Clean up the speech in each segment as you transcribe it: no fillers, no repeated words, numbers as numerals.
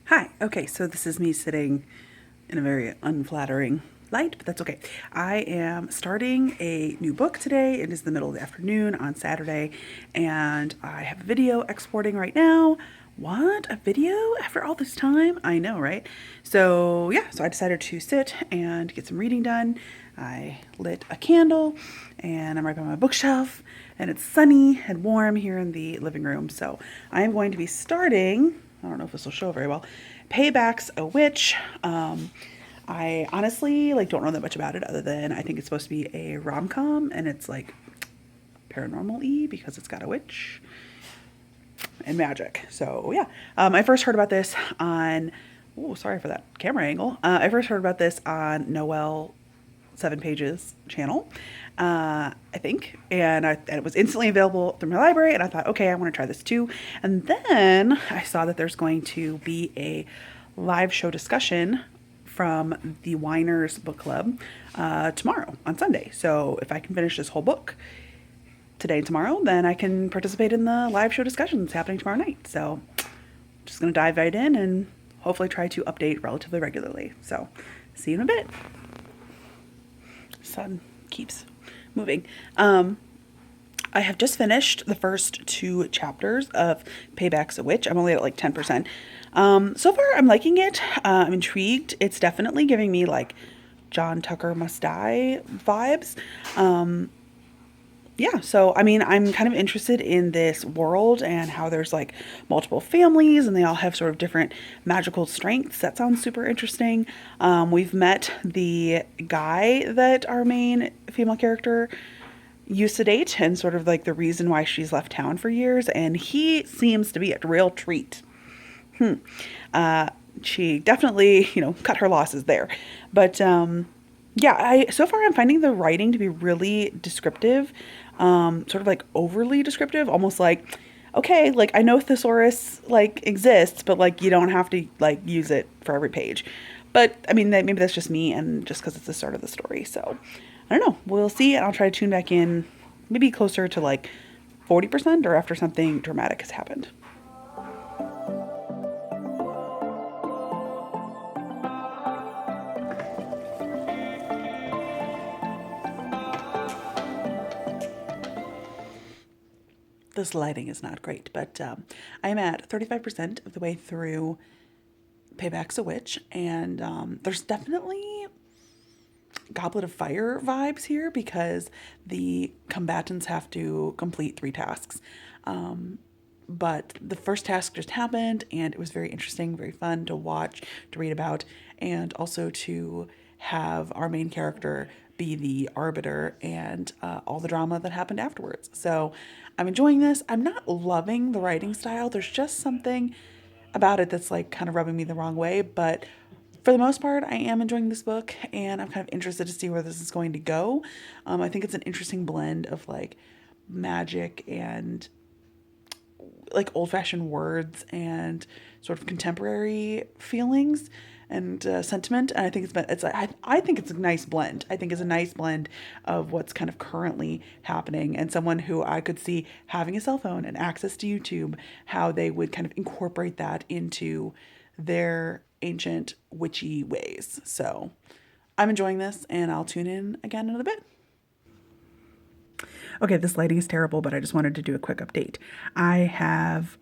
Hi. Okay, so this is me sitting in a very unflattering light, but that's okay. I am starting a new book today. It is the middle of the afternoon on Saturday, and I have a video exporting right now. What? A video after all this time? I know, right? So I decided to sit and get some reading done. I lit a candle and I'm right by my bookshelf, and it's sunny and warm here in the living room. So I am going to be starting, I don't know if this will show very well, Payback's a Witch. I honestly don't know that much about it other than I think it's supposed to be a rom-com, and it's like paranormal-y because it's got a witch and magic. I first heard about this on, oh, sorry for that camera angle. I first heard about this on Noelle 7 Pages channel, I think, and it was instantly available through my library, and I thought, okay, I want to try this too. And then I saw that there's going to be a live show discussion from the Winers Book Club tomorrow on Sunday. So if I can finish this whole book today and tomorrow, then I can participate in the live show discussions happening tomorrow night. So I'm just going to dive right in and hopefully try to update relatively regularly. So see you in a bit. Sun keeps moving. I have just finished the first 2 chapters of Payback's a Witch. I'm only at 10%. So far, I'm liking it. I'm intrigued. It's definitely giving me John Tucker Must Die vibes. I'm kind of interested in this world and how there's multiple families and they all have sort of different magical strengths. That sounds super interesting. We've met the guy that our main female character used to date and sort of the reason why she's left town for years, and he seems to be a real treat. She definitely, cut her losses there. But so far I'm finding the writing to be really descriptive, sort of overly descriptive, almost okay, I know thesaurus exists, but you don't have to use it for every page. But I mean, maybe that's just me and just because it's the start of the story. So I don't know. We'll see, and I'll try to tune back in maybe closer to 40% or after something dramatic has happened. This lighting is not great, but I'm at 35% of the way through Payback's a Witch, and there's definitely Goblet of Fire vibes here because the combatants have to complete 3 tasks. But the first task just happened, and it was very interesting, very fun to watch, to read about, and also to have our main character be the arbiter and all the drama that happened afterwards. So I'm enjoying this. I'm not loving the writing style. There's just something about it that's kind of rubbing me the wrong way, but for the most part, I am enjoying this book, and I'm kind of interested to see where this is going to go. I think it's an interesting blend of magic and old-fashioned words and sort of contemporary feelings and sentiment. And I think I think it's a nice blend. I think it's a nice blend of what's kind of currently happening, and someone who I could see having a cell phone and access to YouTube, how they would kind of incorporate that into their ancient witchy ways. So I'm enjoying this, and I'll tune in again in a bit. Okay, this lighting is terrible, but I just wanted to do a quick update. I have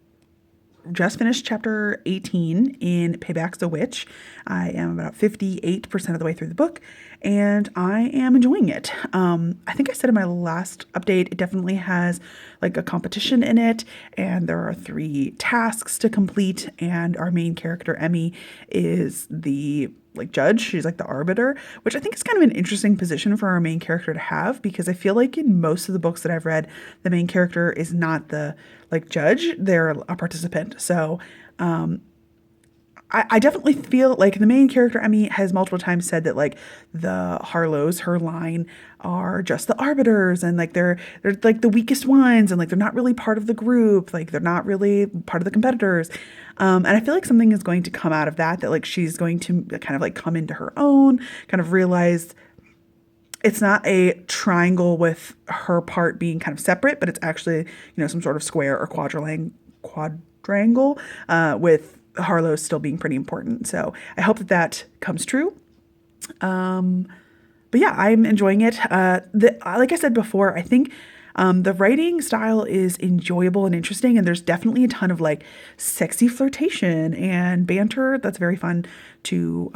just finished chapter 18 in Payback's a Witch. I am about 58% of the way through the book, and I am enjoying it. I think I said in my last update, it definitely has a competition in it, and there are 3 tasks to complete, and our main character, Emmy, is the judge. She's the arbiter, which I think is kind of an interesting position for our main character to have, because I feel in most of the books that I've read, the main character is not the judge, they're a participant. So I definitely feel the main character, Emmy, has multiple times said that the Harlows, her line, are just the arbiters, and they're the weakest ones, and they're not really part of the group, they're not really part of the competitors. And I feel something is going to come out of that she's going to kind of come into her own, kind of realize it's not a triangle with her part being kind of separate, but it's actually, some sort of square or quadrangle with Harlow's still being pretty important. So I hope that that comes true. But yeah, I'm enjoying it. Like I said before, I think the writing style is enjoyable and interesting, and there's definitely a ton of like sexy flirtation and banter that's very fun to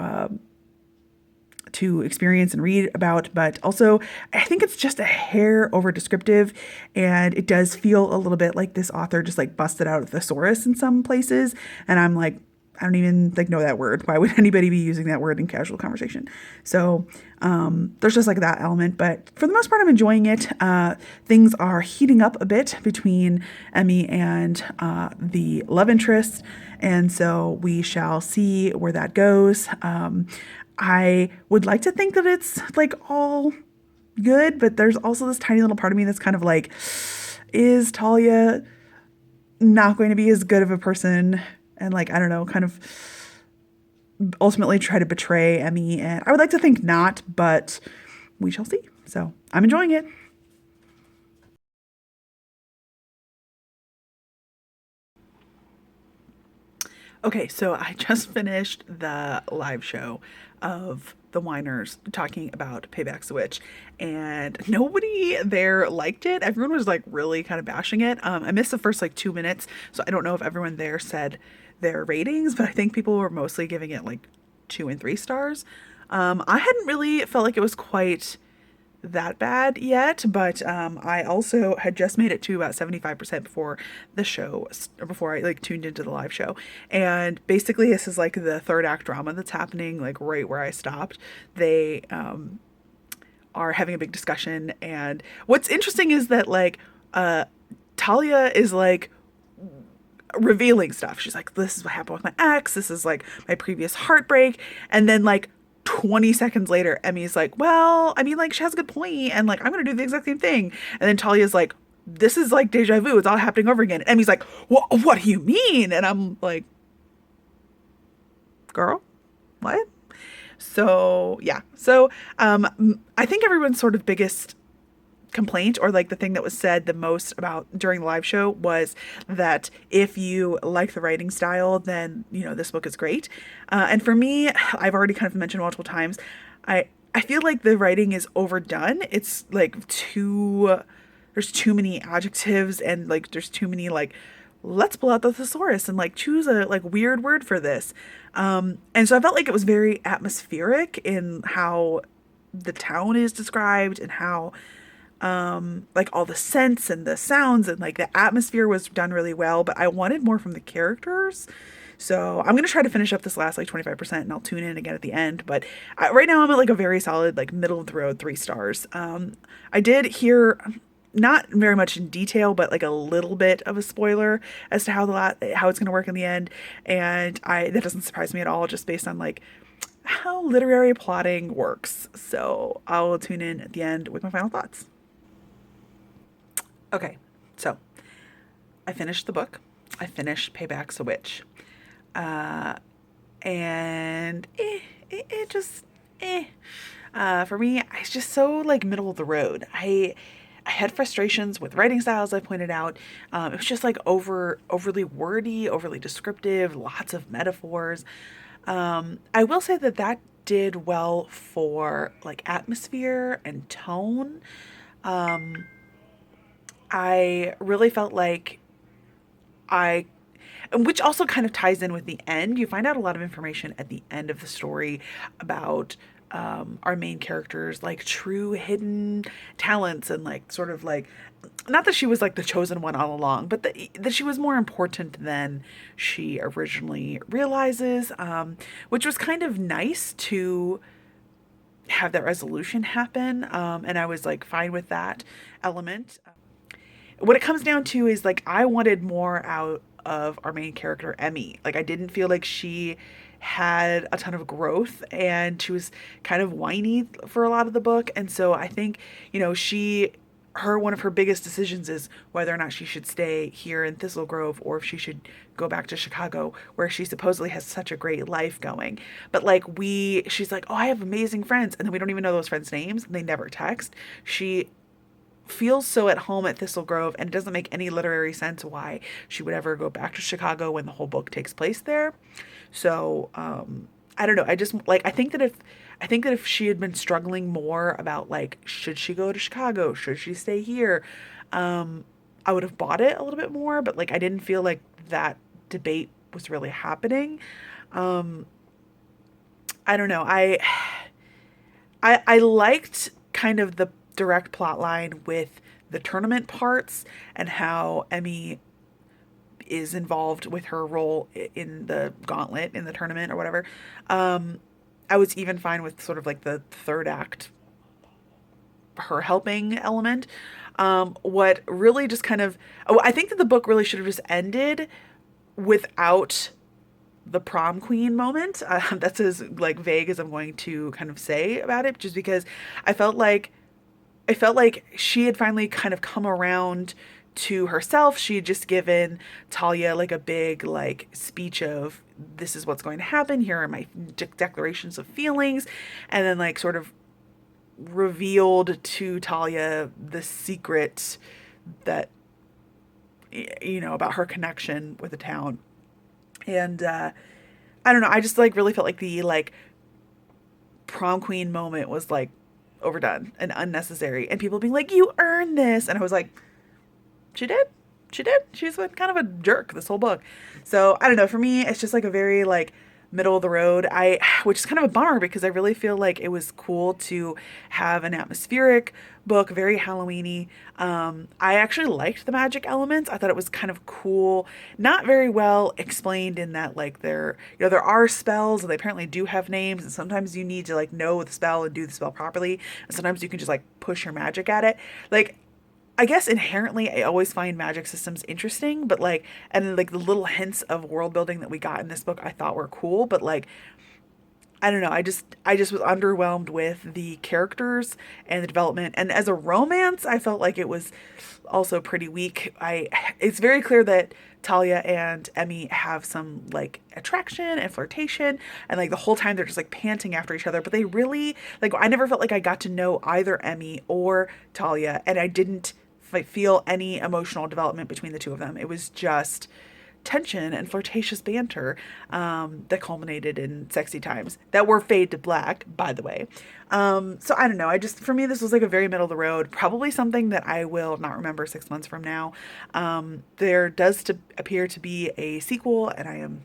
experience and read about. But also, I think it's just a hair over descriptive, and it does feel a little bit like this author just like busted out a thesaurus in some places, and I'm like, I don't even like know that word. Why would anybody be using that word in casual conversation? So there's just like that element, but for the most part, I'm enjoying it. Things are heating up a bit between Emmy and the love interest, and so we shall see where that goes. I would like to think that it's like all good, but there's also this tiny little part of me that's kind of like, is Talia not going to be as good of a person, and like, I don't know, kind of ultimately try to betray Emmy? And I would like to think not, but we shall see. So I'm enjoying it. Okay, so I just finished the live show of the Whiners talking about Payback Switch, and nobody there liked it. Everyone was like really kind of bashing it. I missed the first like 2 minutes, so I don't know if everyone there said their ratings, but I think people were mostly giving it like 2 and 3 stars. I hadn't really felt like it was quite that bad yet, but I also had just made it to about 75% before the show, or before I like tuned into the live show. And basically, this is like the third act drama that's happening, like right where I stopped. They are having a big discussion, and what's interesting is that like Talia is like revealing stuff. She's like, this is what happened with my ex. This is like my previous heartbreak. And then like 20 seconds later, Emmy's like, well, I mean, like, she has a good point, and like, I'm gonna do the exact same thing. And then Talia's like, this is like deja vu. It's all happening over again. And Emmy's like, what do you mean? And I'm like, girl, what? So yeah. So I think everyone's sort of biggest complaint, or like the thing that was said the most about during the live show, was that if you like the writing style, then you know this book is great. And for me, I've already kind of mentioned multiple times, I feel like the writing is overdone. It's like there's too many adjectives, and like there's too many like, let's pull out the thesaurus and like choose a like weird word for this. And so I felt like it was very atmospheric in how the town is described, and how like all the scents and the sounds and like the atmosphere was done really well, but I wanted more from the characters. So I'm going to try to finish up this last like 25%, and I'll tune in again at the end. But right now I'm at like a very solid, like middle of the road, 3 stars. I did hear, not very much in detail, but like a little bit of a spoiler as to how it's going to work in the end. And that doesn't surprise me at all, just based on like how literary plotting works. So I'll tune in at the end with my final thoughts. Okay, so I finished the book. I finished Payback's a Witch. Uh, and it just, for me, it's just so like middle of the road. I had frustrations with writing styles, I pointed out. It was just like overly wordy, overly descriptive, lots of metaphors. I will say that that did well for like atmosphere and tone. I really felt like I, which also kind of ties in with the end. You find out a lot of information at the end of the story about our main character's like true hidden talents, and like sort of like, not that she was like the chosen one all along, but that she was more important than she originally realizes, which was kind of nice to have that resolution happen. And I was like fine with that element. What it comes down to is like, I wanted more out of our main character Emmy. Like, I didn't feel like she had a ton of growth, and she was kind of whiny for a lot of the book. And so I think, you know, her one of her biggest decisions is whether or not she should stay here in Thistle Grove, or if she should go back to Chicago, where she supposedly has such a great life going. But like, she's like, oh, I have amazing friends, and then we don't even know those friends' names, and they never text. She feels so at home at Thistle Grove, and it doesn't make any literary sense why she would ever go back to Chicago when the whole book takes place there. So I don't know. I just like I think that if she had been struggling more about like should she go to Chicago, should she stay here, I would have bought it a little bit more. But like I didn't feel like that debate was really happening. Um, I don't know. I liked kind of the direct plot line with the tournament parts and how Emmy is involved with her role in the gauntlet in the tournament or whatever. Um, I was even fine with sort of like the third act, her helping element. What really just kind of, oh, I think that the book really should have just ended without the prom queen moment. That's as like vague as I'm going to kind of say about it, just because I felt like I felt like she had finally kind of come around to herself. She had just given Talia like a big like speech of this is what's going to happen. Here are my declarations of feelings, and then like sort of revealed to Talia the secret that about her connection with the town. And I don't know, I just like really felt like the like prom queen moment was like overdone and unnecessary, and people being like, you earned this, and I was like, she did. She did. She's been kind of a jerk this whole book. So I don't know. For me, it's just like a very like middle of the road. Which is kind of a bummer because I really feel like it was cool to have an atmospheric book, very Halloweeny. I actually liked the magic elements. I thought it was kind of cool. Not very well explained in that like there are spells and they apparently do have names, and sometimes you need to like know the spell and do the spell properly, and sometimes you can just like push your magic at it. Like I guess inherently I always find magic systems interesting, but like, and like the little hints of world building that we got in this book I thought were cool, but like I don't know, I just was underwhelmed with the characters and the development. And as a romance, I felt like it was also pretty weak. I It's very clear that Talia and Emmy have some like attraction and flirtation, and like the whole time they're just like panting after each other, but they really like I never felt like I got to know either Emmy or Talia, and I didn't feel any emotional development between the two of them. It was just tension and flirtatious banter that culminated in sexy times that were fade to black, by the way. So I don't know. For me, this was like a very middle of the road, probably something that I will not remember 6 months from now. There does appear to be a sequel, and I am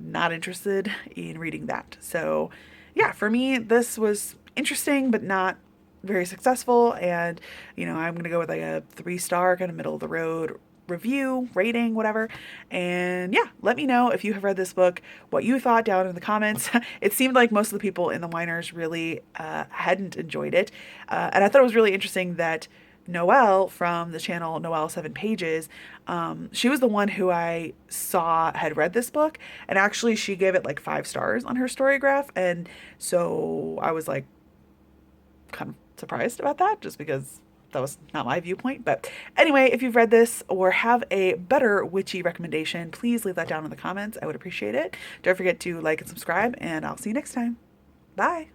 not interested in reading that. So yeah, for me, this was interesting, but not very successful. And, I'm going to go with like a 3-star kind of middle of the road review, rating, whatever. And yeah, let me know if you have read this book, what you thought down in the comments. It seemed like most of the people in the Whiners really hadn't enjoyed it. And I thought it was really interesting that Noelle from the channel Noelle 7 Pages, she was the one who I saw had read this book, and actually she gave it like 5 stars on her Storygraph. And so I was like kind of surprised about that, just because that was not my viewpoint. But anyway, if you've read this or have a better witchy recommendation, please leave that down in the comments. I would appreciate it. Don't forget to like and subscribe, and I'll see you next time. Bye.